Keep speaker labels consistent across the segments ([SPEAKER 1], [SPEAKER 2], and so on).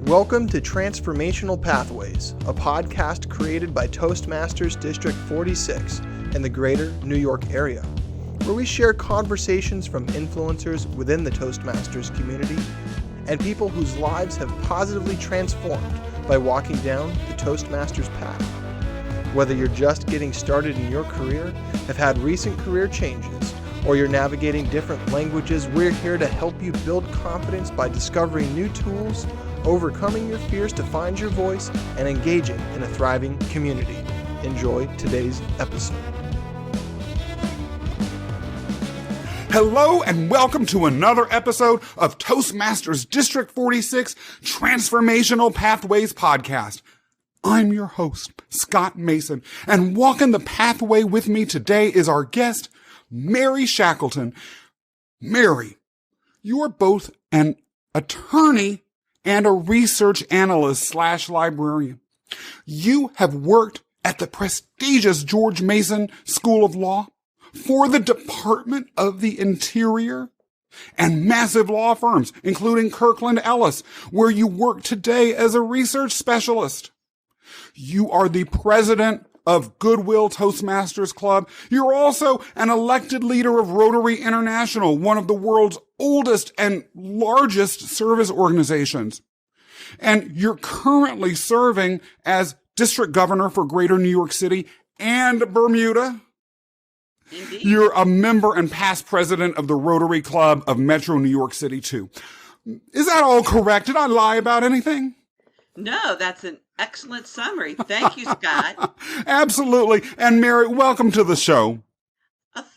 [SPEAKER 1] Welcome to Transformational Pathways, a podcast created by Toastmasters District 46 in the greater New York area, where we share conversations from influencers within the Toastmasters community and people whose lives have positively transformed by walking down the Toastmasters path. Whether you're just getting started in your career, have had recent career changes, or you're navigating different languages, we're here to help you build confidence by discovering new tools, overcoming your fears to find your voice, and engaging in a thriving community. Enjoy today's episode.
[SPEAKER 2] Hello and welcome to another episode of Toastmasters District 46 Transformational Pathways podcast. I'm your host, Scott Mason, and walking the pathway with me today is our guest, Mary Shackleton. Mary, you are both an attorney and a research analyst / librarian. You have worked at the prestigious George Mason School of Law, for the Department of the Interior, and massive law firms, including Kirkland Ellis, where you work today as a research specialist. You are the president of Goodwill Toastmasters Club. You're also an elected leader of Rotary International, one of the world's oldest and largest service organizations. And you're currently serving as district governor for Greater New York City and Bermuda.
[SPEAKER 3] Indeed.
[SPEAKER 2] You're a member and past president of the Rotary Club of Metro New York City, too. Is that all correct? Did I lie about anything?
[SPEAKER 3] No, that's an excellent summary. Thank you, Scott.
[SPEAKER 2] Absolutely. And Mary, welcome to the show.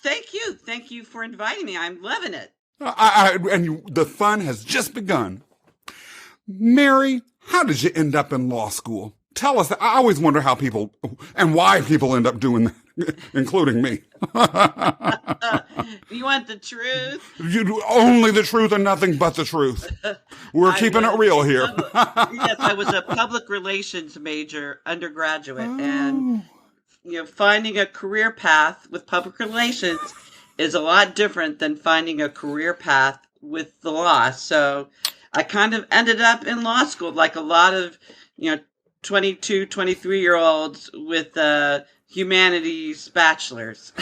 [SPEAKER 3] Thank you. Thank you for inviting me. I'm loving it.
[SPEAKER 2] The fun has just begun. Mary, how did you end up in law school? Tell us. I always wonder how people and why people end up doing that, including me.
[SPEAKER 3] You want the truth?
[SPEAKER 2] Only the truth and nothing but the truth. We're keeping it real here.
[SPEAKER 3] Yes, I was a public relations major undergraduate, and finding a career path with public relations is a lot different than finding a career path with the law. So I kind of ended up in law school like a lot of 22, 23-year-olds with humanities bachelors.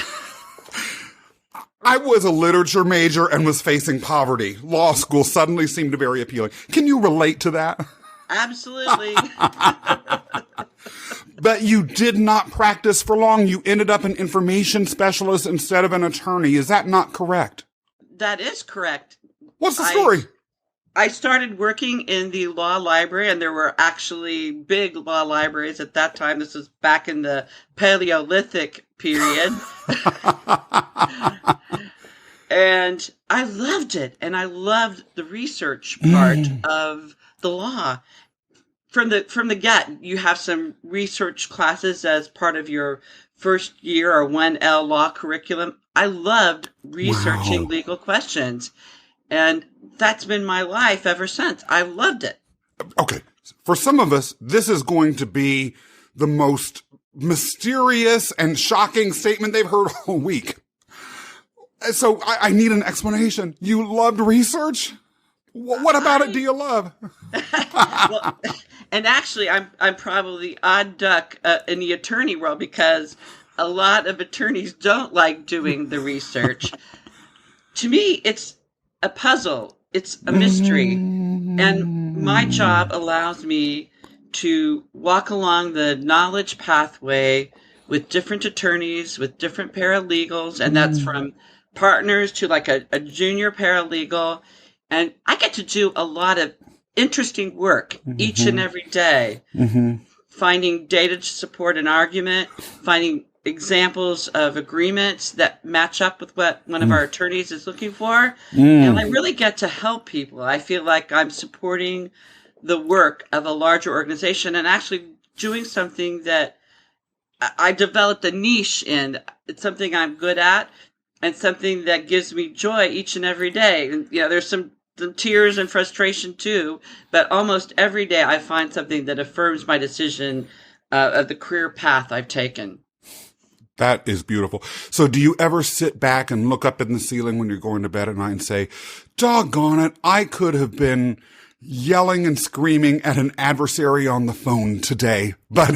[SPEAKER 2] I was a literature major and was facing poverty. Law school suddenly seemed very appealing. Can you relate to that?
[SPEAKER 3] Absolutely.
[SPEAKER 2] But you did not practice for long. You ended up an information specialist instead of an attorney. Is that not correct?
[SPEAKER 3] That is correct.
[SPEAKER 2] What's the story?
[SPEAKER 3] I started working in the law library, and there were actually big law libraries at that time. This was back in the Paleolithic period. And I loved it. And I loved the research part of the law. From the get, you have some research classes as part of your first year or 1L law curriculum. I loved researching legal questions. And that's been my life ever since. I loved it.
[SPEAKER 2] Okay. For some of us, this is going to be the most mysterious and shocking statement they've heard all week. So I need an explanation. You loved research? What about it do you love?
[SPEAKER 3] Well, and actually, I'm probably the odd duck in the attorney world because a lot of attorneys don't like doing the research. To me, it's a puzzle. It's a mystery. And my job allows me to walk along the knowledge pathway with different attorneys, with different paralegals, and that's from partners to like a junior paralegal. And I get to do a lot of interesting work each and every day, finding data to support an argument, finding examples of agreements that match up with what one of our attorneys is looking for. And I really get to help people. I feel like I'm supporting the work of a larger organization and actually doing something that I developed a niche in. It's something I'm good at and something that gives me joy each and every day. And, there's some tears and frustration too, but almost every day I find something that affirms my decision of the career path I've taken.
[SPEAKER 2] That is beautiful. So do you ever sit back and look up in the ceiling when you're going to bed at night and say, doggone it, I could have been yelling and screaming at an adversary on the phone today, but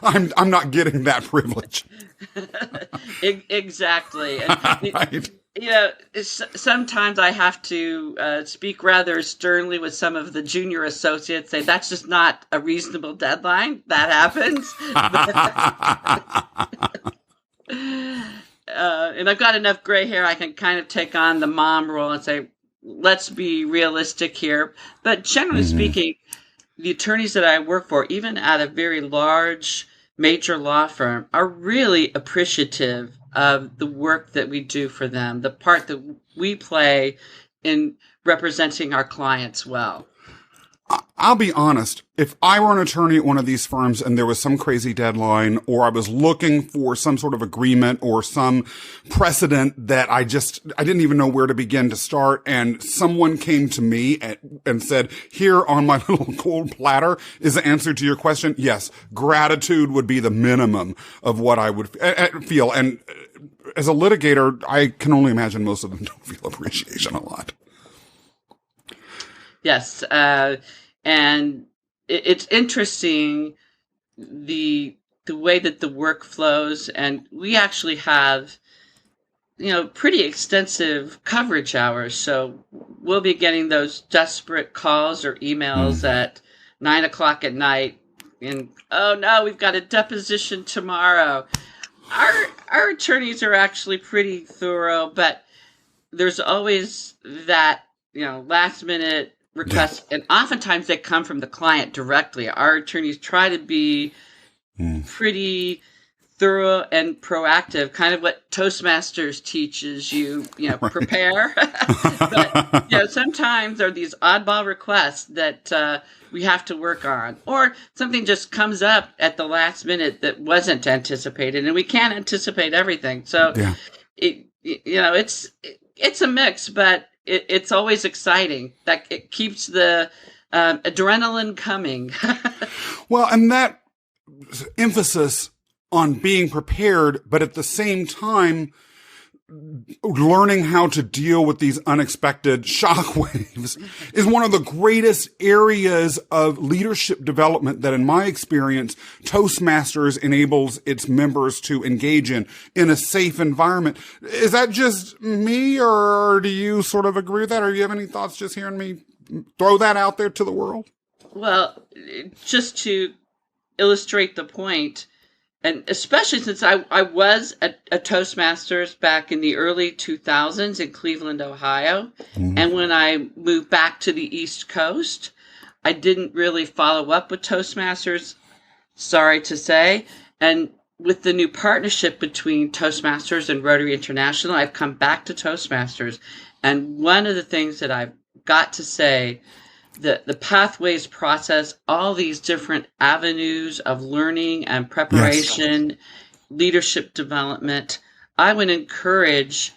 [SPEAKER 2] I'm not getting that privilege.
[SPEAKER 3] Exactly. And,
[SPEAKER 2] Right.
[SPEAKER 3] sometimes I have to speak rather sternly with some of the junior associates, say that's just not a reasonable deadline. That happens. And I've got enough gray hair, I can kind of take on the mom role and say, let's be realistic here. But generally speaking, the attorneys that I work for, even at a very large major law firm, are really appreciative of the work that we do for them, the part that we play in representing our clients well.
[SPEAKER 2] I'll be honest. If I were an attorney at one of these firms and there was some crazy deadline, or I was looking for some sort of agreement or some precedent that I didn't even know where to begin to start, and someone came to me and said, here on my little cold platter is the answer to your question. Yes, gratitude would be the minimum of what I would feel. And as a litigator, I can only imagine most of them don't feel appreciation a lot.
[SPEAKER 3] Yes, and it's interesting the way that the work flows, and we actually have, pretty extensive coverage hours. So we'll be getting those desperate calls or emails at 9:00 at night, and oh no, we've got a deposition tomorrow. Our attorneys are actually pretty thorough, but there's always that last minute requests, and oftentimes they come from the client directly. Our attorneys try to be pretty thorough and proactive, kind of what Toastmasters teaches you, prepare. But sometimes there are these oddball requests that we have to work on, or something just comes up at the last minute that wasn't anticipated, and we can't anticipate everything. So it's a mix, but it's always exciting. That it keeps the adrenaline coming.
[SPEAKER 2] Well, and that emphasis on being prepared, but at the same time, learning how to deal with these unexpected shockwaves is one of the greatest areas of leadership development that, in my experience, Toastmasters enables its members to engage in a safe environment. Is that just me, or do you sort of agree with that, or do you have any thoughts just hearing me throw that out there to the world?
[SPEAKER 3] Well, just to illustrate the point, and especially since I was a Toastmasters back in the early 2000s in Cleveland, Ohio. And when I moved back to the East Coast, I didn't really follow up with Toastmasters, sorry to say. And with the new partnership between Toastmasters and Rotary International, I've come back to Toastmasters. And one of the things that I've got to say, the pathways process, all these different avenues of learning and preparation, leadership development. I would encourage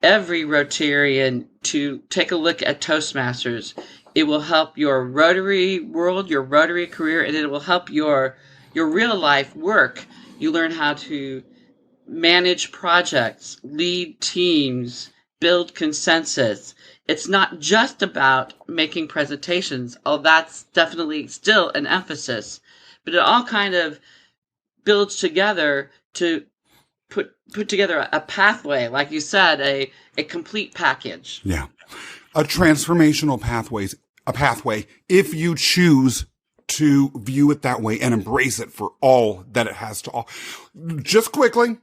[SPEAKER 3] every Rotarian to take a look at Toastmasters. It will help your Rotary world, your Rotary career, and it will help your real life work. You learn how to manage projects, lead teams, build consensus. It's not just about making presentations, although that's definitely still an emphasis, but it all kind of builds together to put together a pathway, like you said, a complete package.
[SPEAKER 2] Yeah. A transformational pathway, if you choose to view it that way and embrace it for all that it has to offer. Just quickly,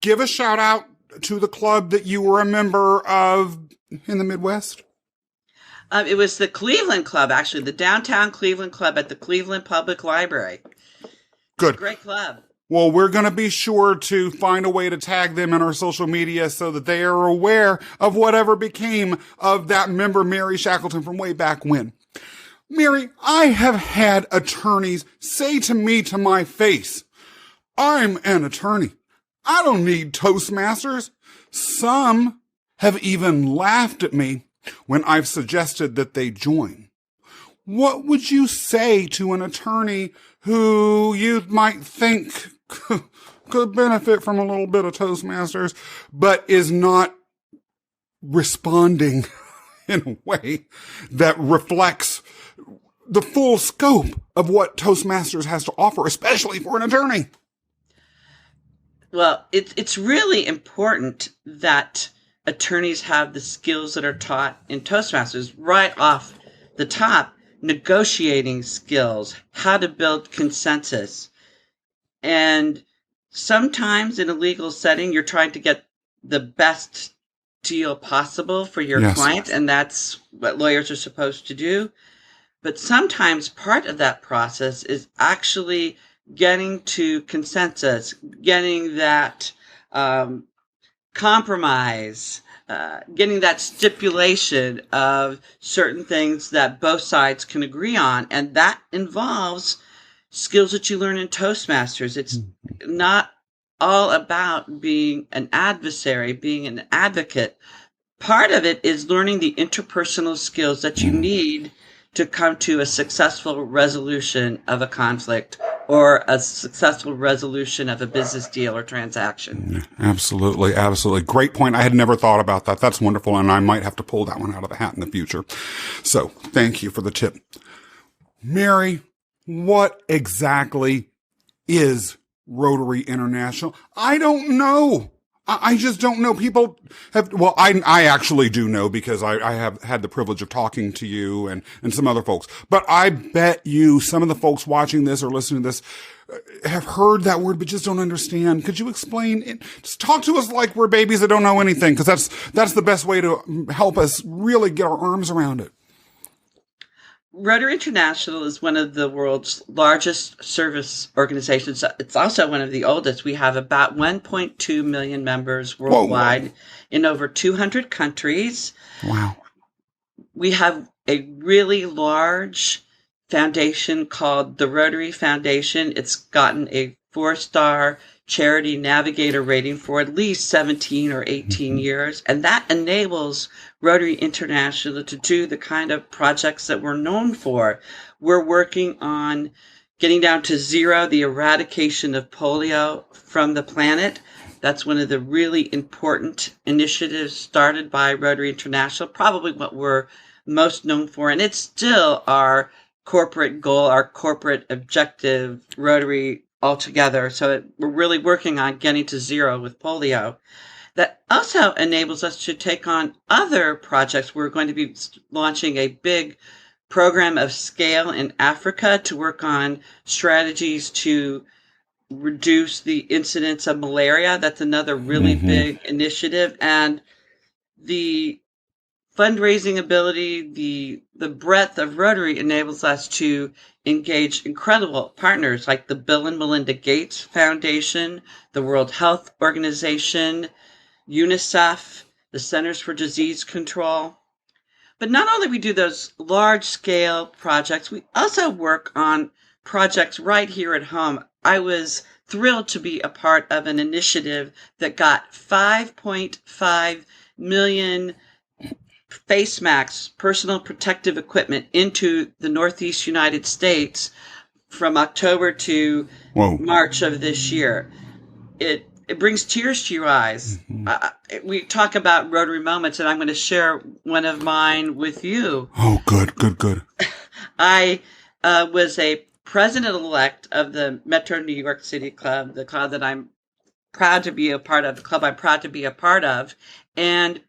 [SPEAKER 2] give a shout out to the club that you were a member of in the Midwest?
[SPEAKER 3] It was the Cleveland Club, actually, the downtown Cleveland Club at the Cleveland Public Library.
[SPEAKER 2] Good.
[SPEAKER 3] Great club.
[SPEAKER 2] Well, we're going to be sure to find a way to tag them in our social media so that they are aware of whatever became of that member, Mary Shackleton, from way back when. Mary, I have had attorneys say to me to my face, I'm an attorney. I don't need Toastmasters. Some have even laughed at me when I've suggested that they join. What would you say to an attorney who you might think could benefit from a little bit of Toastmasters, but is not responding in a way that reflects the full scope of what Toastmasters has to offer, especially for an attorney.
[SPEAKER 3] Well, it's really important that attorneys have the skills that are taught in Toastmasters right off the top. Negotiating skills, how to build consensus. And sometimes in a legal setting, you're trying to get the best deal possible for your client, and that's what lawyers are supposed to do. But sometimes part of that process is actually getting to consensus, getting that compromise, getting that stipulation of certain things that both sides can agree on. And that involves skills that you learn in Toastmasters. It's not all about being an adversary, being an advocate. Part of it is learning the interpersonal skills that you need to come to a successful resolution of a conflict or a successful resolution of a business deal or transaction.
[SPEAKER 2] Absolutely. Absolutely. Great point. I had never thought about that. That's wonderful. And I might have to pull that one out of the hat in the future. So thank you for the tip. Mary, what exactly is Rotary International? I don't know. I just don't know. People have, well, I actually do know because I have had the privilege of talking to you and some other folks. But I bet you some of the folks watching this or listening to this have heard that word but just don't understand. Could you explain it? Just talk to us like we're babies that don't know anything, because that's the best way to help us really get our arms around it.
[SPEAKER 3] Rotary International is one of the world's largest service organizations. It's also one of the oldest. We have about 1.2 million members worldwide in over 200 countries.
[SPEAKER 2] Wow.
[SPEAKER 3] We have a really large foundation called the Rotary Foundation. It's gotten a 4-star Charity Navigator rating for at least 17 or 18 years. And that enables Rotary International to do the kind of projects that we're known for. We're working on getting down to zero, the eradication of polio from the planet. That's one of the really important initiatives started by Rotary International, probably what we're most known for. And it's still our corporate goal, our corporate objective, Rotary altogether. So we're really working on getting to zero with polio. That also enables us to take on other projects. We're going to be launching a big program of scale in Africa to work on strategies to reduce the incidence of malaria. That's another really big initiative. And the fundraising ability, the breadth of Rotary enables us to engage incredible partners like the Bill and Melinda Gates Foundation, the World Health Organization, UNICEF, the Centers for Disease Control. But not only we do those large-scale projects, we also work on projects right here at home. I was thrilled to be a part of an initiative that got 5.5 million face masks, personal protective equipment, into the Northeast United States from October to March of this year. It brings tears to your eyes. We talk about Rotary moments, and I'm going to share one of mine with you.
[SPEAKER 2] Oh, good.
[SPEAKER 3] I was a president-elect of the Metro New York City Club, the club that I'm proud to be a part of, the club I'm proud to be a part of. And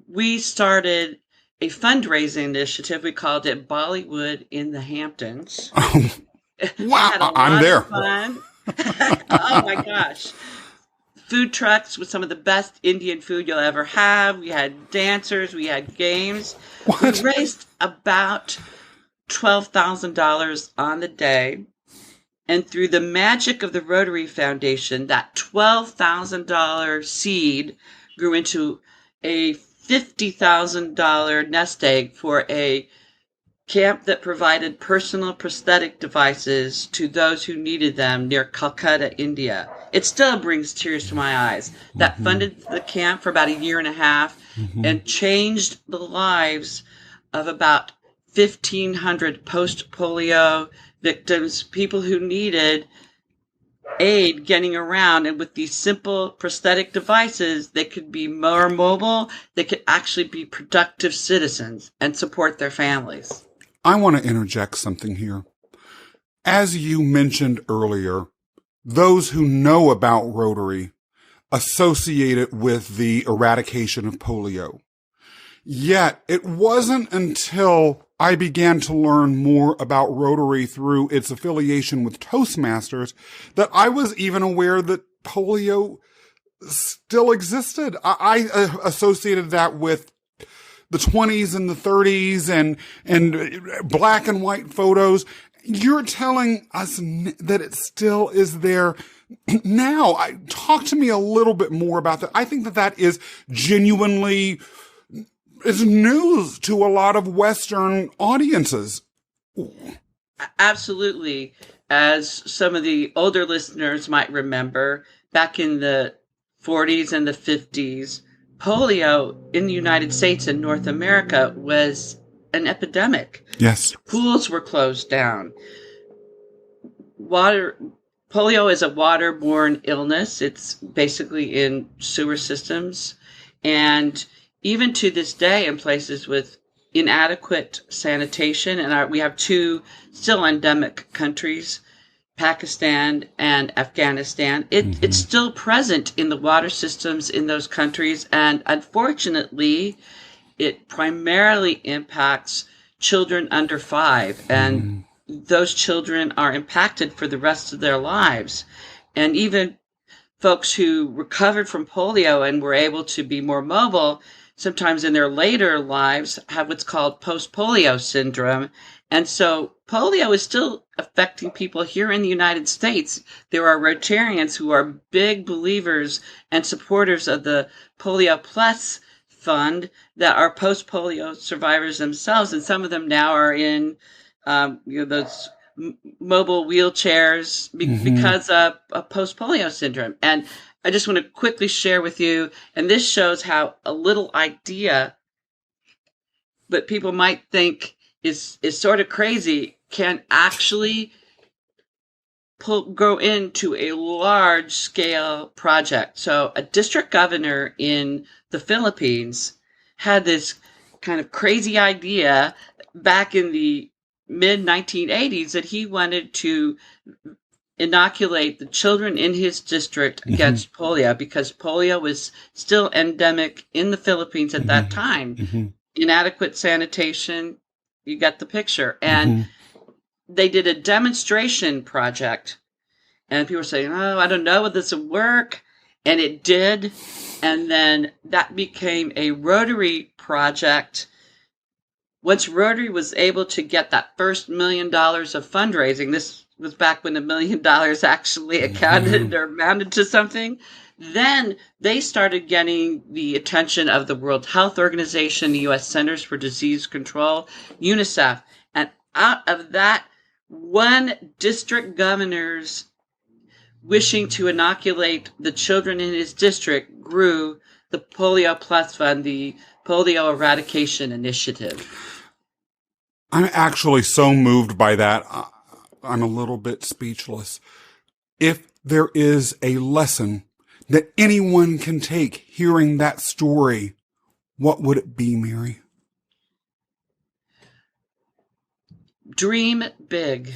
[SPEAKER 3] we started a fundraising initiative. We called it Bollywood in the Hamptons.
[SPEAKER 2] Oh, wow, I'm there.
[SPEAKER 3] Fun. Oh my gosh. Food trucks with some of the best Indian food you'll ever have. We had dancers. We had games.
[SPEAKER 2] What?
[SPEAKER 3] We raised about $12,000 on the day. And through the magic of the Rotary Foundation, that $12,000 seed grew into a $50,000 nest egg for a camp that provided personal prosthetic devices to those who needed them near Calcutta, India. It still brings tears to my eyes. That funded the camp for about a year and a half and changed the lives of about 1,500 post-polio victims, people who needed aid getting around. And with these simple prosthetic devices, they could be more mobile. They could actually be productive citizens and support their families.
[SPEAKER 2] I want to interject something here. As you mentioned earlier, those who know about Rotary associate it with the eradication of polio. Yet, it wasn't until I began to learn more about Rotary through its affiliation with Toastmasters that I was even aware that polio still existed. I associated that with the 20s and the 30s and black and white photos. You're telling us that it still is there now. Talk to me a little bit more about that. I think that is genuinely is news to a lot of Western audiences.
[SPEAKER 3] Absolutely. As some of the older listeners might remember, back in the 40s and the 50s, polio in the United States and North America was an epidemic.
[SPEAKER 2] Yes.
[SPEAKER 3] Schools were closed down. Polio is a waterborne illness. It's basically in sewer systems. And even to this day, in places with inadequate sanitation, and we have two still endemic countries, Pakistan and Afghanistan, it's still present in the water systems in those countries. And unfortunately, it primarily impacts children under 5. And those children are impacted for the rest of their lives. And even folks who recovered from polio and were able to be more mobile, sometimes in their later lives, have what's called post-polio syndrome. And so polio is still affecting people here in the United States. There are Rotarians who are big believers and supporters of the Polio Plus Fund that are post-polio survivors themselves. And some of them now are in those mobile wheelchairs because of post-polio syndrome. And I just want to quickly share with you, and this shows how a little idea that people might think is sort of crazy can actually go into a large-scale project. So a district governor in the Philippines had this kind of crazy idea back in the mid-1980s that he wanted to inoculate the children in his district against polio, because polio was still endemic in the Philippines at that time. Inadequate sanitation, you get the picture. And they did a demonstration project, and people were saying, oh, I don't know whether this will work. And it did. And then that became a Rotary project. Once Rotary was able to get that first $1 million of fundraising, this was back when $1 million actually accounted or amounted to something, then they started getting the attention of the World Health Organization, the U.S. Centers for Disease Control, UNICEF. And out of that, one district governor's wishing to inoculate the children in his district grew the Polio Plus Fund, the Polio Eradication Initiative.
[SPEAKER 2] I'm actually so moved by that. I'm a little bit speechless. If there is a lesson that anyone can take hearing that story, what would it be, Mary?
[SPEAKER 3] Dream big.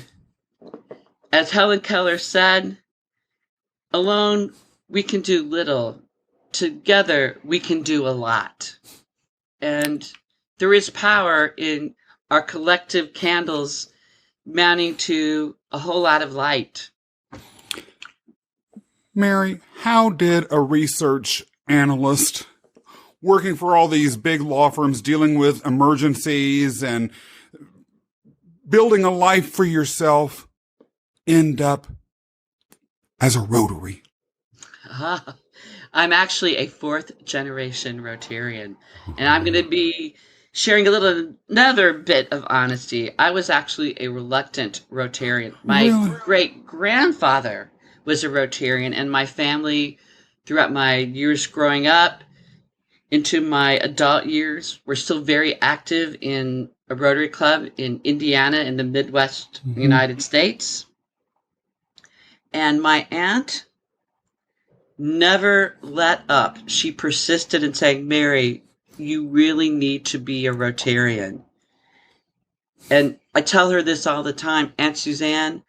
[SPEAKER 3] As Helen Keller said, alone we can do little. Together we can do a lot. And there is power in our collective candles mounting to a whole lot of light.
[SPEAKER 2] Mary, how did a research analyst working for all these big law firms dealing with emergencies and building a life for yourself end up as a Rotary?
[SPEAKER 3] I'm actually a 4th generation Rotarian, and I'm going to be sharing another bit of honesty. I was actually a reluctant Rotarian. My great-grandfather was a Rotarian, and my family, throughout my years growing up into my adult years, were still very active in a Rotary Club in Indiana in the Midwest United States. And my aunt never let up. She persisted in saying, Mary, you really need to be a Rotarian. And I tell her this all the time, Aunt Suzanne,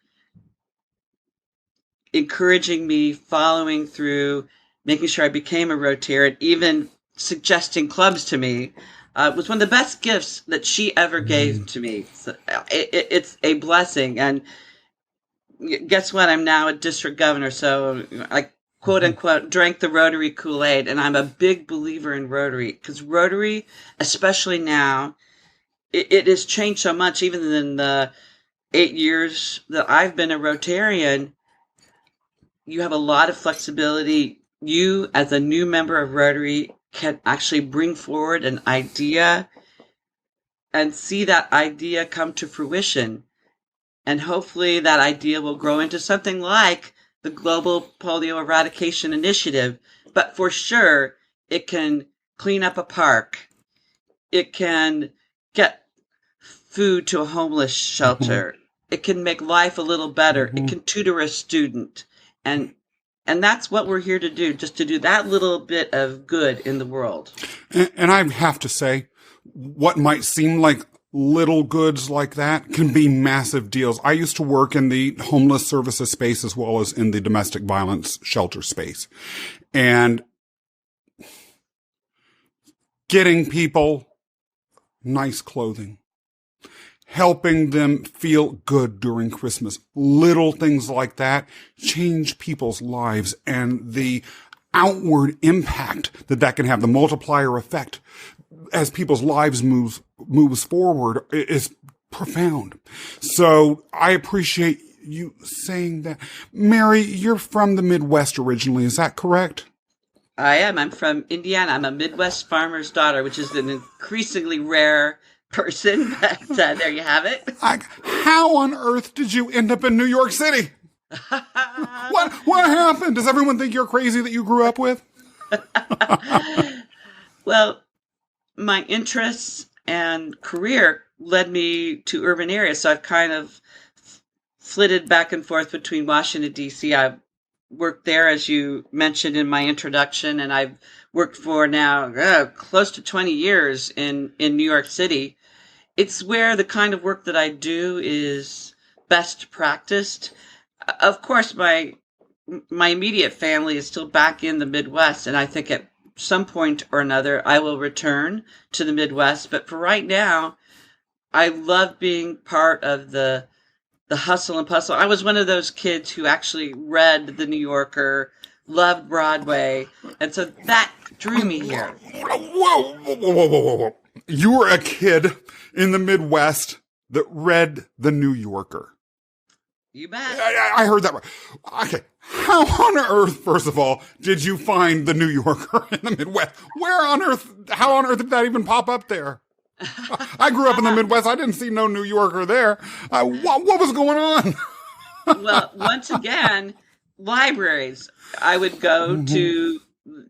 [SPEAKER 3] encouraging me, following through, making sure I became a Rotarian, even suggesting clubs to me, was one of the best gifts that she ever gave to me. So it's a blessing. And guess what? I'm now a district governor, so I quote unquote drank the Rotary Kool-Aid, and I'm a big believer in Rotary, because Rotary, especially now, it has changed so much. Even in the 8 years that I've been a Rotarian, you have a lot of flexibility. You, as a new member of Rotary, can actually bring forward an idea and see that idea come to fruition. And hopefully that idea will grow into something like the Global Polio Eradication Initiative. But for sure, it can clean up a park. It can get food to a homeless shelter. It can make life a little better. It can tutor a student. And that's what we're here to do, just to do that little bit of good in the world.
[SPEAKER 2] And I have to say, what might seem like little goods like that can be massive deals. I used to work in the homeless services space as well as in the domestic violence shelter space. And getting people nice clothing, helping them feel good during Christmas, little things like that change people's lives, and the outward impact that can have, the multiplier effect as people's lives moves forward, is profound. So I appreciate you saying that. Mary, you're from the Midwest originally, is that correct?
[SPEAKER 3] I am. I'm from Indiana. I'm a Midwest farmer's daughter, which is an increasingly rare person, but there you have it.
[SPEAKER 2] How on earth did you end up in New York City? What happened? Does everyone think you're crazy that you grew up with?
[SPEAKER 3] Well, my interests and career led me to urban areas, so I've kind of flitted back and forth between Washington, D.C. I've worked there, as you mentioned in my introduction, and I've worked for now close to 20 years in New York City. It's where the kind of work that I do is best practiced. Of course, my immediate family is still back in the Midwest, and I think at some point or another I will return to the Midwest. But for right now, I love being part of the hustle and bustle. I was one of those kids who actually read The New Yorker, loved Broadway, and so that drew me here.
[SPEAKER 2] Whoa. You were a kid in the Midwest that read The New Yorker.
[SPEAKER 3] You bet.
[SPEAKER 2] I heard that right. Okay. How on earth, first of all, did you find The New Yorker in the Midwest? How on earth did that even pop up there? I grew up in the Midwest. I didn't see no New Yorker there. What was going on?
[SPEAKER 3] Well, once again, libraries. I would go to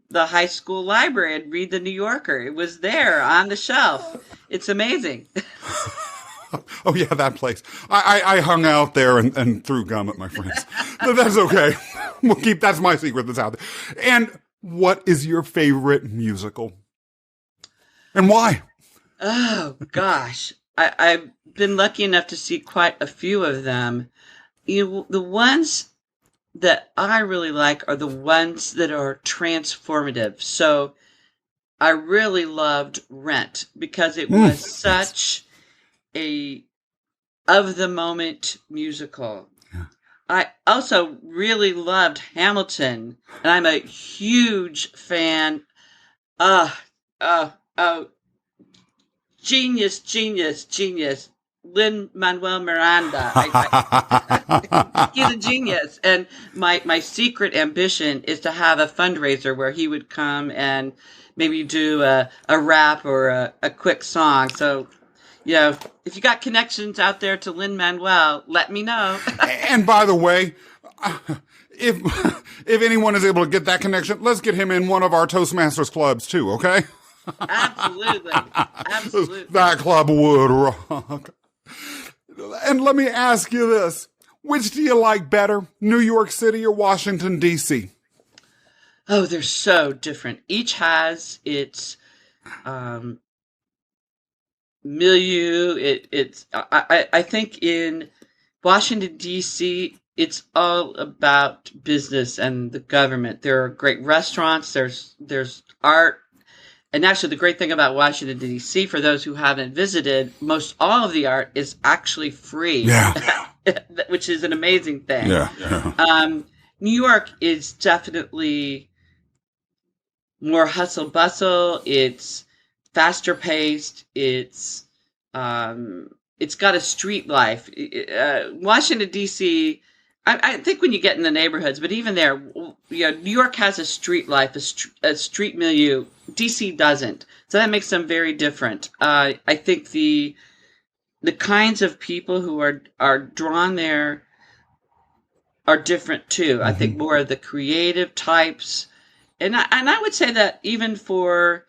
[SPEAKER 3] the high school library and read The New Yorker. It was there on the shelf. It's amazing.
[SPEAKER 2] Oh, yeah, that place. I hung out there and threw gum at my friends. But that's okay. That's my secret that's out there. And what is your favorite musical? And why?
[SPEAKER 3] Oh, gosh. I've been lucky enough to see quite a few of them. The ones that I really like are the ones that are transformative. So I really loved Rent because it was such a of-the-moment musical. Yeah. I also really loved Hamilton, and I'm a huge fan. Genius. Lin-Manuel Miranda. He's a genius. And my secret ambition is to have a fundraiser where he would come and maybe do a rap or a quick song. So, if you got connections out there to Lin-Manuel, let me know.
[SPEAKER 2] And by the way, if anyone is able to get that connection, let's get him in one of our Toastmasters clubs too, okay?
[SPEAKER 3] Absolutely.
[SPEAKER 2] That club would rock. And let me ask you this. Which do you like better, New York City or Washington, D.C.?
[SPEAKER 3] Oh, they're so different. Each has its milieu. I think in Washington, D.C., it's all about business and the government. There are great restaurants. There's art. And actually, the great thing about Washington, D.C., for those who haven't visited, most all of the art is actually free,
[SPEAKER 2] Yeah.
[SPEAKER 3] which is an amazing thing.
[SPEAKER 2] Yeah.
[SPEAKER 3] New York is definitely more hustle bustle. It's faster paced. It's got a street life. Washington, D.C., I think when you get in the neighborhoods, but even there, New York has a street life, a street milieu. D.C. doesn't. So that makes them very different. I think the kinds of people who are drawn there are different too. I think more of the creative types. And I would say that even for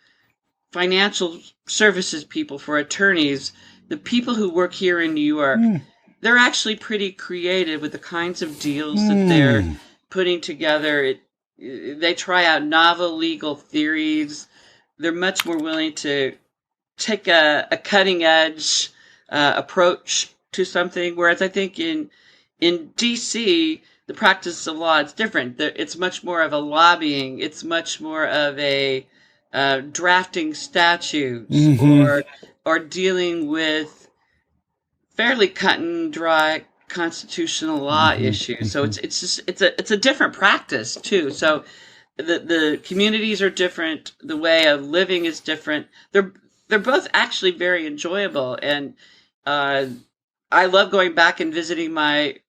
[SPEAKER 3] financial services people, for attorneys, the people who work here in New York, they're actually pretty creative with the kinds of deals that they're putting together. They try out novel legal theories. They're much more willing to take a cutting edge approach to something. Whereas I think in DC, the practice of law is different. It's much more of a lobbying. It's much more of a drafting statutes or dealing with fairly cut and dry constitutional law issues. So it's a different practice too. So the communities are different. The way of living is different. They're both actually very enjoyable, and I love going back and visiting my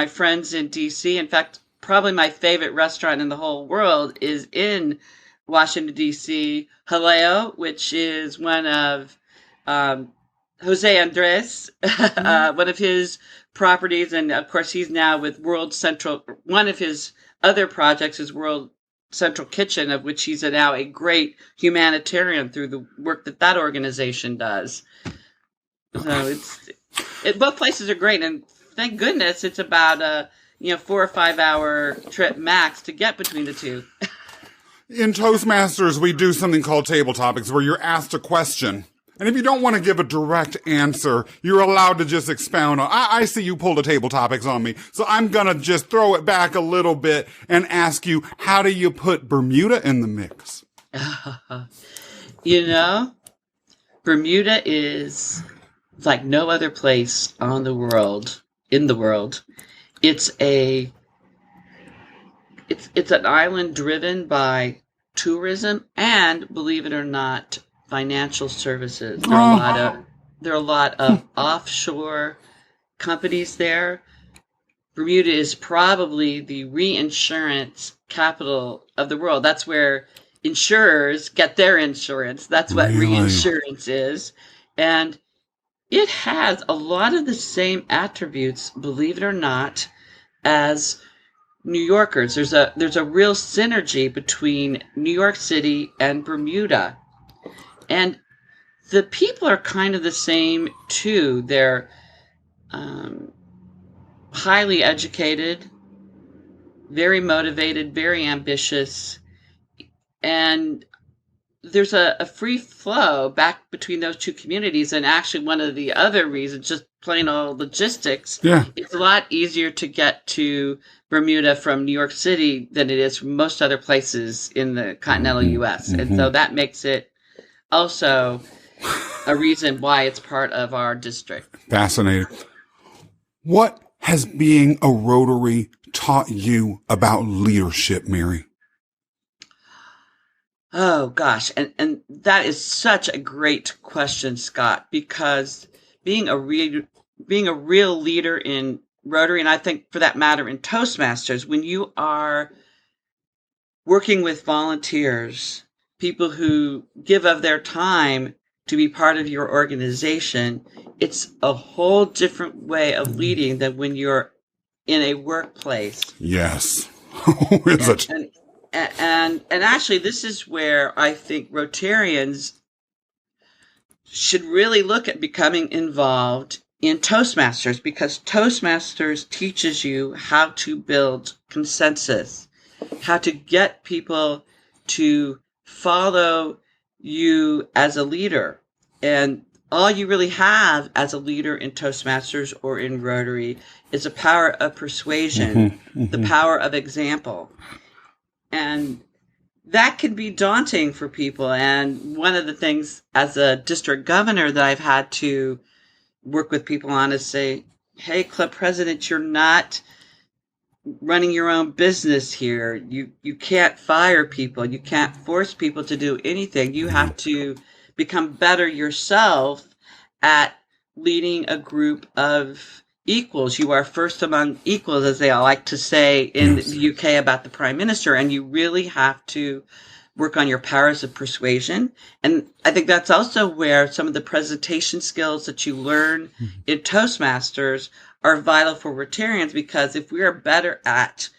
[SPEAKER 3] friends in DC. In fact, probably my favorite restaurant in the whole world is in Washington, D.C., Jaleo, which is one of Jose Andres, one of his properties. And of course, he's now with World Central. One of his other projects is World Central Kitchen, of which he's now a great humanitarian through the work that organization does. So both places are great. And thank goodness it's about a 4 or 5 hour trip max to get between the two.
[SPEAKER 2] In Toastmasters, we do something called Table Topics, where you're asked a question. And if you don't want to give a direct answer, you're allowed to just expound on, I see you pulled a Table Topics on me, so I'm going to just throw it back a little bit and ask you, how do you put Bermuda in the mix?
[SPEAKER 3] Bermuda is like no other place in the world. It's an island driven by tourism and, believe it or not, financial services. There are a lot of offshore companies there. Bermuda is probably the reinsurance capital of the world. That's where insurers get their insurance. That's what reinsurance is. And it has a lot of the same attributes, believe it or not, as New Yorkers. There's a real synergy between New York City and Bermuda. And the people are kind of the same too. They're highly educated, very motivated, very ambitious, and there's a free flow back between those two communities. And actually, one of the other reasons, just plain old logistics, it's a lot easier to get to Bermuda from New York City than it is from most other places in the continental U.S. And so that makes it also a reason why it's part of our district.
[SPEAKER 2] Fascinating. What has being a Rotary taught you about leadership, Mary?
[SPEAKER 3] Oh, gosh. And that is such a great question, Scott, because being a real leader in Rotary, and I think for that matter in Toastmasters, when you are working with volunteers, people who give of their time to be part of your organization, it's a whole different way of leading than when you're in a workplace.
[SPEAKER 2] Yes. Is it?
[SPEAKER 3] And actually, this is where I think Rotarians should really look at becoming involved in Toastmasters, because Toastmasters teaches you how to build consensus, how to get people to follow you as a leader. And all you really have as a leader in Toastmasters or in Rotary is a power of persuasion, the power of example. And that can be daunting for people. And one of the things as a district governor that I've had to work with people on is say, hey, club president, you're not running your own business here. You can't fire people. You can't force people to do anything. You have to become better yourself at leading a group of equals. You are first among equals, as they all like to say in the UK about the Prime Minister, and you really have to work on your powers of persuasion. And I think that's also where some of the presentation skills that you learn in Toastmasters are vital for Rotarians, because if we are better at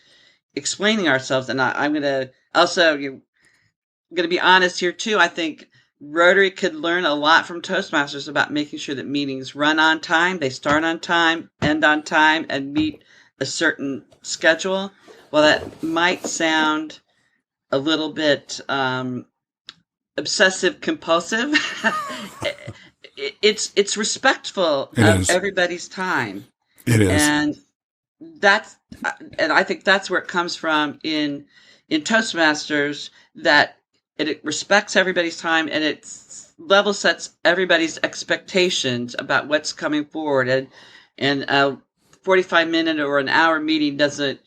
[SPEAKER 3] explaining ourselves, and I'm going to also, I'm going to be honest here too, I think Rotary could learn a lot from Toastmasters about making sure that meetings run on time, they start on time, end on time, and meet a certain schedule. Well, that might sound a little bit obsessive compulsive. It's respectful of everybody's time.
[SPEAKER 2] It is.
[SPEAKER 3] And I think that's where it comes from in Toastmasters, that it respects everybody's time and it level sets everybody's expectations about what's coming forward. And a 45-minute or an hour meeting doesn't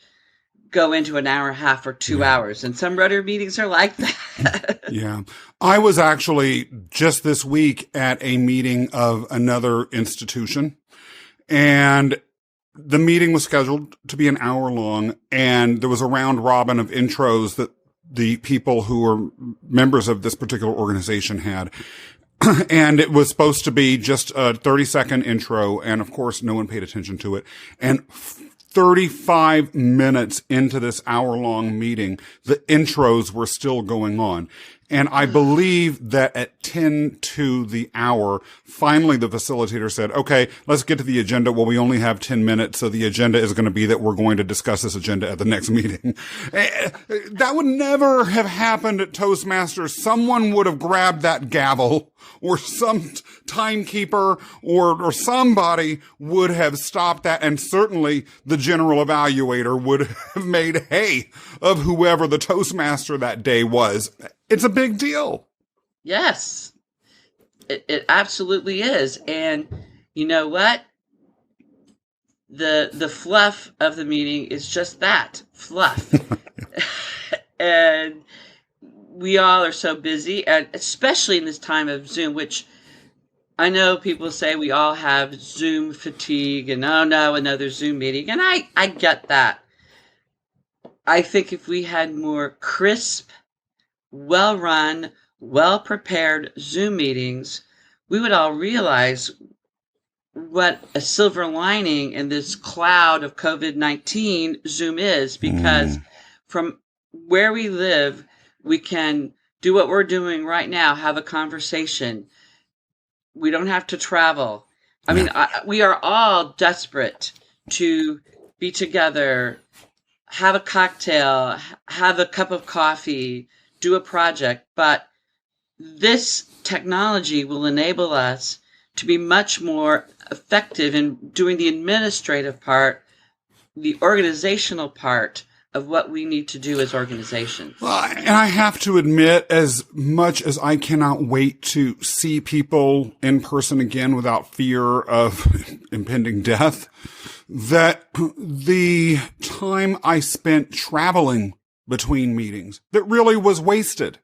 [SPEAKER 3] go into an hour and a half or 2 hours. And some Rotary meetings are like that.
[SPEAKER 2] Yeah. I was actually just this week at a meeting of another institution, and the meeting was scheduled to be an hour long, and there was a round robin of intros that the people who were members of this particular organization had. And it was supposed to be just a 30-second intro. And of course, no one paid attention to it. And 35 minutes into this hour-long meeting, the intros were still going on. And I believe that at 10 to the hour, finally the facilitator said, okay, let's get to the agenda. Well, we only have 10 minutes, so the agenda is going to be that we're going to discuss this agenda at the next meeting. That would never have happened at Toastmasters. Someone would have grabbed that gavel, or some timekeeper or somebody would have stopped that, and certainly the general evaluator would have made hay of whoever the Toastmaster that day was. It's a big deal.
[SPEAKER 3] Yes, it absolutely is. And you know what? The fluff of the meeting is just that, fluff. And we all are so busy, and especially in this time of Zoom, which I know people say we all have Zoom fatigue and, oh no, another Zoom meeting. And I get that. I think if we had more crisp, well-run, well-prepared Zoom meetings, we would all realize what a silver lining in this cloud of COVID-19 Zoom is, because from where we live, we can do what we're doing right now, have a conversation. We don't have to travel. I mean, we are all desperate to be together, have a cocktail, have a cup of coffee, do a project. But this technology will enable us to be much more effective in doing the administrative part, the organizational part of what we need to do as organizations.
[SPEAKER 2] Well, and I have to admit, as much as I cannot wait to see people in person again without fear of impending death, that the time I spent traveling between meetings that really was wasted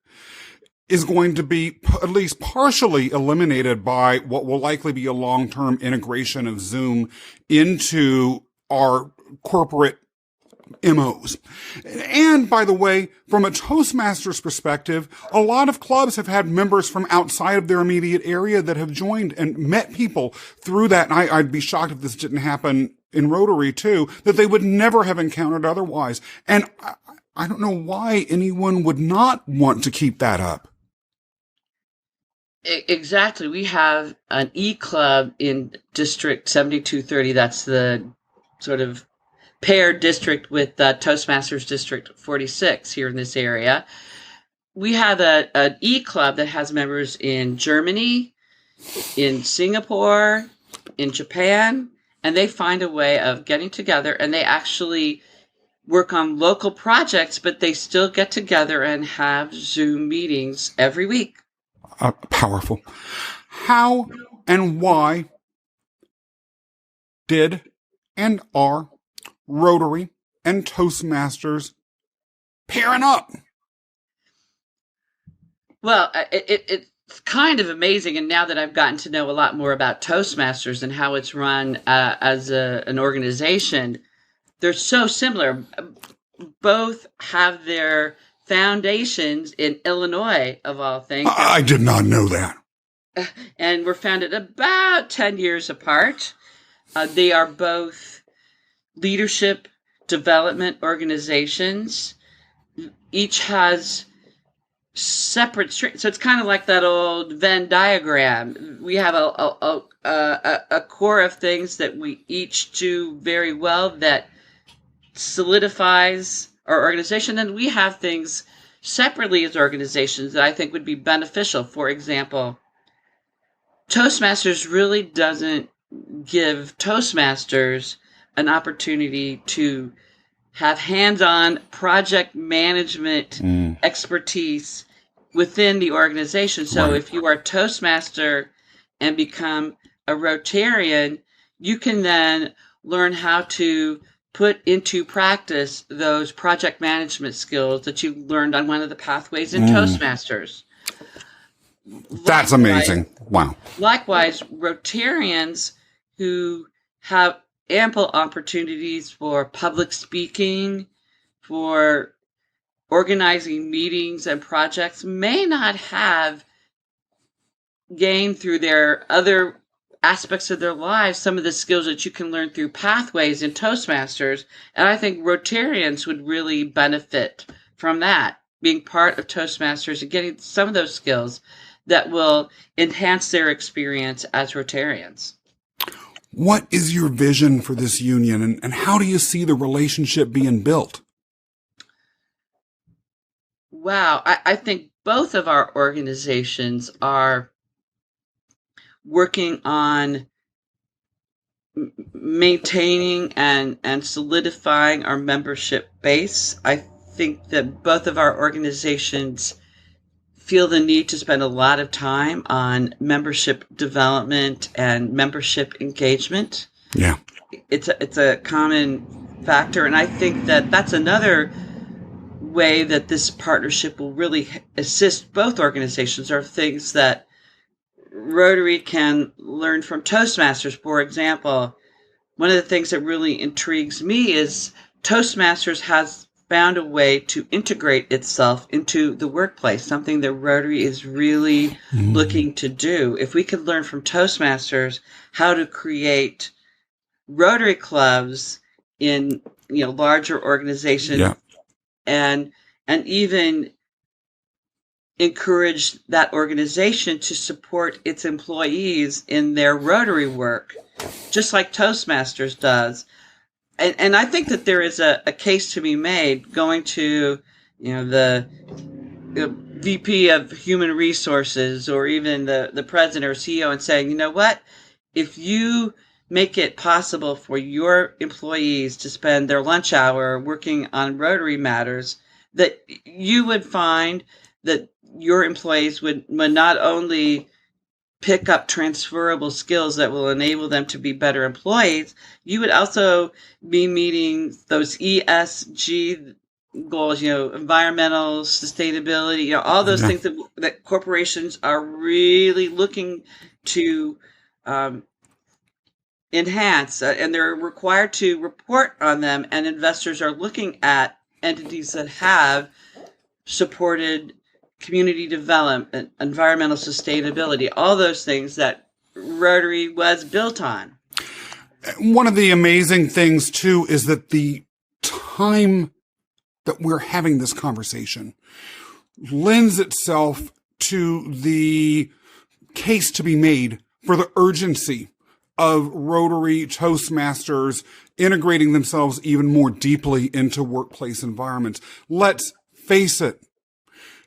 [SPEAKER 2] is going to be at least partially eliminated by what will likely be a long-term integration of Zoom into our corporate MOs. And by the way, from a Toastmasters perspective, a lot of clubs have had members from outside of their immediate area that have joined and met people through that. And I'd be shocked if this didn't happen in Rotary too, that they would never have encountered otherwise. And I don't know why anyone would not want to keep that up.
[SPEAKER 3] Exactly. We have an EClub in District 7230. That's the sort of paired district with Toastmasters District 46 here in this area. We have an EClub that has members in Germany, in Singapore, in Japan, and they find a way of getting together, and they actually work on local projects, but they still get together and have Zoom meetings every week.
[SPEAKER 2] Powerful. How and why did and are Rotary and Toastmasters pairing up?
[SPEAKER 3] Well, it's kind of amazing, and now that I've gotten to know a lot more about Toastmasters and how it's run as an organization, they're so similar. Both have their foundations in Illinois, of all things.
[SPEAKER 2] I did not know that.
[SPEAKER 3] And were founded about 10 years apart. They are both leadership development organizations. Each has separate streams. So it's kind of like that old Venn diagram. We have a core of things that we each do very well that solidifies our organization. And we have things separately as organizations that I think would be beneficial. For example, Toastmasters really doesn't give Toastmasters an opportunity to have hands-on project management expertise within the organization. So if you are a Toastmaster and become a Rotarian, you can then learn how to put into practice those project management skills that you learned on one of the pathways in Toastmasters.
[SPEAKER 2] That's amazing. Wow.
[SPEAKER 3] Likewise, Rotarians who have ample opportunities for public speaking, for organizing meetings and projects, may not have gained through their other aspects of their lives some of the skills that you can learn through pathways in Toastmasters. And I think Rotarians would really benefit from that, being part of Toastmasters and getting some of those skills that will enhance their experience as Rotarians.
[SPEAKER 2] What is your vision for this union, and how do you see the relationship being built?
[SPEAKER 3] Wow, I think both of our organizations are working on maintaining and solidifying our membership base. I think that both of our organizations feel the need to spend a lot of time on membership development and membership engagement.
[SPEAKER 2] Yeah.
[SPEAKER 3] It's a common factor, and I think that that's another way that this partnership will really assist both organizations, are things that Rotary can learn from Toastmasters. For example, one of the things that really intrigues me is Toastmasters has found a way to integrate itself into the workplace, something that Rotary is really looking to do. If we could learn from Toastmasters how to create Rotary clubs in larger organizations, and even encourage that organization to support its employees in their Rotary work, just like Toastmasters does. And I think that there is a case to be made going to, the VP of Human Resources or even the president or CEO and saying, you know what, if you make it possible for your employees to spend their lunch hour working on Rotary matters, that you would find that your employees would not only pick up transferable skills that will enable them to be better employees, you would also be meeting those ESG goals, environmental sustainability, all those things that corporations are really looking to enhance, and they're required to report on them, and investors are looking at entities that have supported community development, environmental sustainability, all those things that Rotary was built on.
[SPEAKER 2] One of the amazing things, too, is that the time that we're having this conversation lends itself to the case to be made for the urgency of Rotary Toastmasters integrating themselves even more deeply into workplace environments. Let's face it.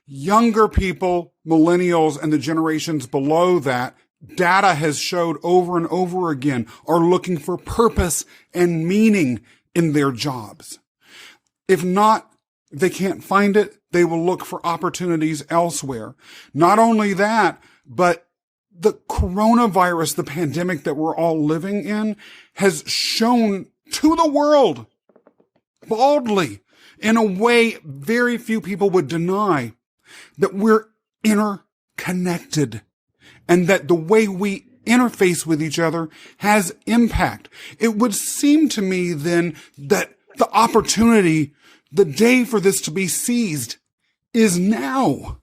[SPEAKER 2] Younger people, millennials, and the generations below that data has showed over and over again, are looking for purpose and meaning in their jobs. If not, they can't find it, they will look for opportunities elsewhere. Not only that, but the coronavirus, the pandemic that we're all living in, has shown to the world boldly, in a way very few people would deny, that we're interconnected and that the way we interface with each other has impact. It would seem to me then that the opportunity, the day for this to be seized, is now.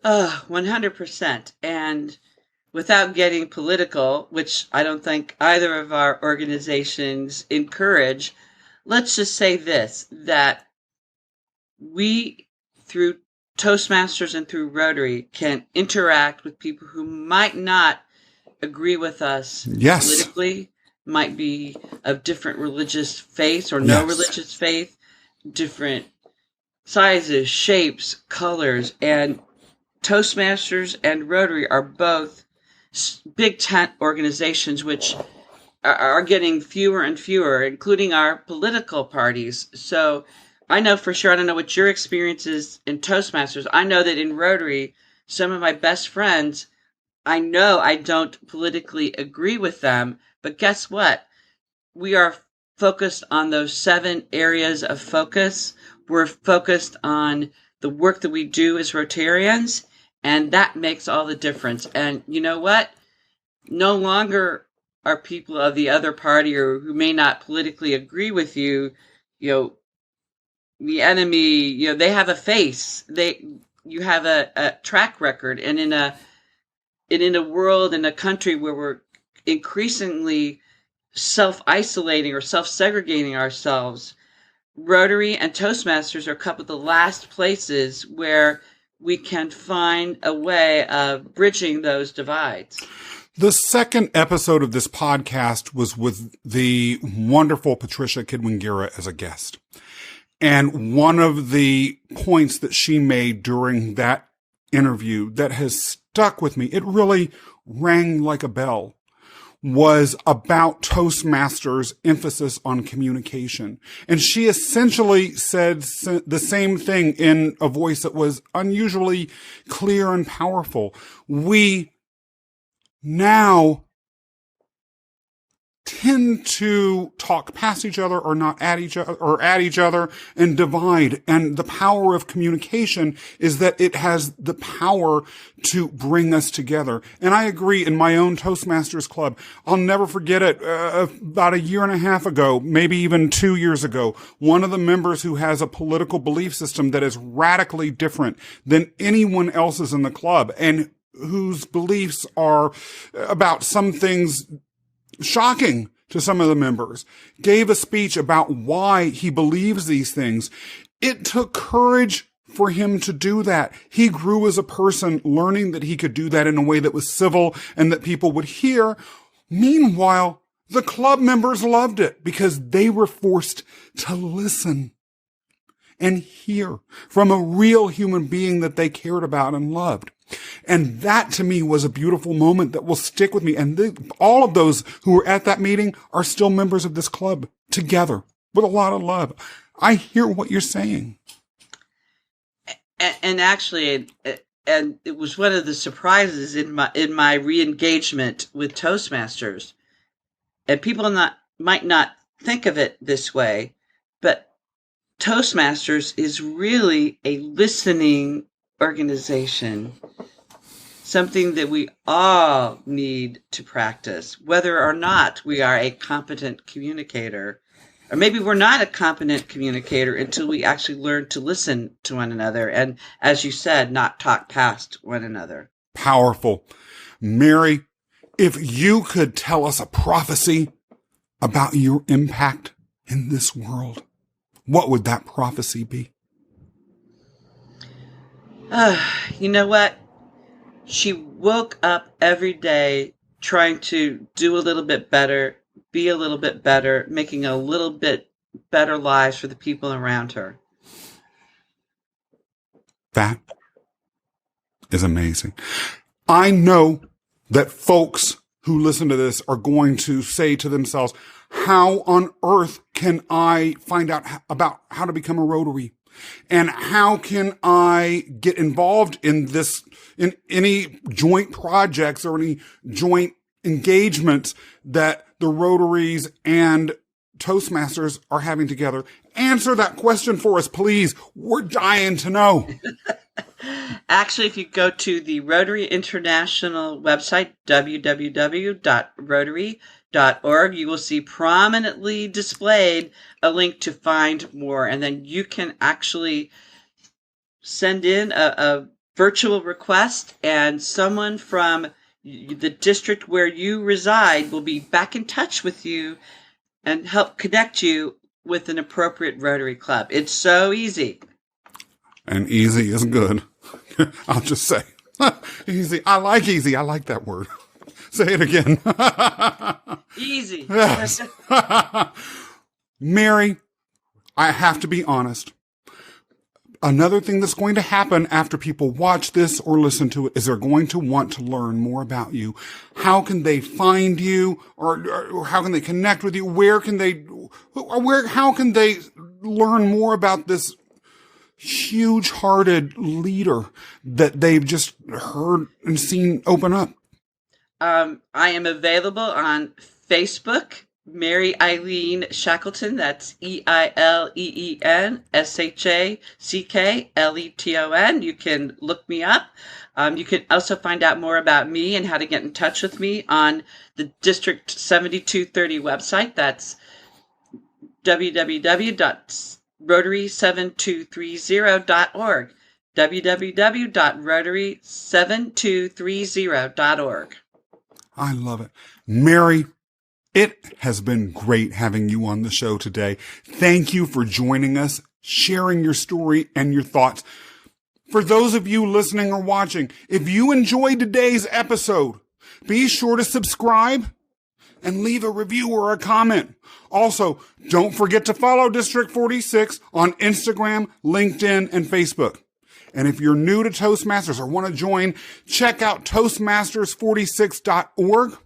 [SPEAKER 3] 100%. And without getting political, which I don't think either of our organizations encourage, let's just say this, that we, through Toastmasters and through Rotary, can interact with people who might not agree with us politically, might be of different religious faiths or no religious faith, different sizes, shapes, colors, and Toastmasters and Rotary are both big tent organizations which are getting fewer and fewer, including our political parties. So I know for sure, I don't know what your experience is in Toastmasters. I know that in Rotary, some of my best friends, I know I don't politically agree with them, but guess what? We are focused on those 7 areas of focus. We're focused on the work that we do as Rotarians, and that makes all the difference. And you know what? No longer are people of the other party or who may not politically agree with you, the enemy, they have a face. You have a track record. And in a world, in a country where we're increasingly self-isolating or self-segregating ourselves, Rotary and Toastmasters are a couple of the last places where we can find a way of bridging those divides.
[SPEAKER 2] The second episode of this podcast was with the wonderful Patricia Kidwingira as a guest. And one of the points that she made during that interview that has stuck with me, it really rang like a bell, was about Toastmasters' emphasis on communication. And she essentially said the same thing in a voice that was unusually clear and powerful. We now tend to talk past each other or not at each other or at each other and divide. And the power of communication is that it has the power to bring us together. And I agree, in my own Toastmasters club, I'll never forget it. About 1.5 years ago, maybe even 2 years ago, one of the members who has a political belief system that is radically different than anyone else's in the club and whose beliefs are about some things shocking to some of the members, gave a speech about why he believes these things. It took courage for him to do that. He grew as a person, learning that he could do that in a way that was civil and that people would hear. Meanwhile, the club members loved it because they were forced to listen and hear from a real human being that they cared about and loved. And that to me was a beautiful moment that will stick with me. And all of those who were at that meeting are still members of this club together with a lot of love. I hear what you're saying.
[SPEAKER 3] And actually, and it was one of the surprises in my re-engagement with Toastmasters. And people might not think of it this way, but Toastmasters is really a listening organization, something that we all need to practice, whether or not we are a competent communicator. Or maybe we're not a competent communicator until we actually learn to listen to one another and, as you said, not talk past one another.
[SPEAKER 2] Powerful. Mary, if you could tell us a prophecy about your impact in this world, what would that prophecy be?
[SPEAKER 3] You know what? She woke up every day trying to do a little bit better, be a little bit better, making a little bit better lives for the people around her.
[SPEAKER 2] That is amazing. I know that folks who listen to this are going to say to themselves, how on earth can I find out about how to become a Rotary? And how can I get involved in this, in any joint projects or any joint engagements that the Rotaries and Toastmasters are having together? Answer that question for us, please. We're dying to know.
[SPEAKER 3] Actually, if you go to the Rotary International website, www.rotary.org, you will see prominently displayed a link to find more. And then you can actually send in a virtual request, and someone from the district where you reside will be back in touch with you and help connect you with an appropriate Rotary Club. It's so easy.
[SPEAKER 2] And easy is good. I'll just say. Easy. I like easy. I like that word. Say it again.
[SPEAKER 3] Easy.
[SPEAKER 2] Yes. Mary, I have to be honest. Another thing that's going to happen after people watch this or listen to it is they're going to want to learn more about you. How can they find you, or how can they connect with you? How can they learn more about this huge-hearted leader that they've just heard and seen open up?
[SPEAKER 3] I am available on Facebook, Mary Eileen Shackleton. That's EILEEN SHACKLETON. You can look me up. You can also find out more about me and how to get in touch with me on the District 7230 website. That's www.rotary7230.org. www.rotary7230.org.
[SPEAKER 2] I love it. Mary, it has been great having you on the show today. Thank you for joining us, sharing your story and your thoughts. For those of you listening or watching, if you enjoyed today's episode, be sure to subscribe and leave a review or a comment. Also, don't forget to follow District 46 on Instagram, LinkedIn, and Facebook. And if you're new to Toastmasters or want to join, check out Toastmasters46.org.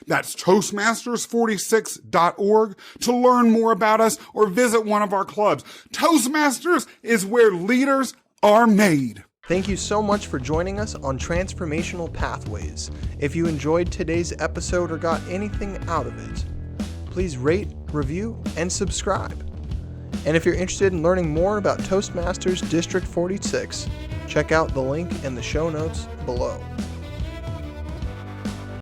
[SPEAKER 2] That's Toastmasters46.org to learn more about us or visit one of our clubs. Toastmasters is where leaders are made.
[SPEAKER 1] Thank you so much for joining us on Transformational Pathways. If you enjoyed today's episode or got anything out of it, please rate, review, and subscribe. And if you're interested in learning more about Toastmasters District 46, check out the link in the show notes below.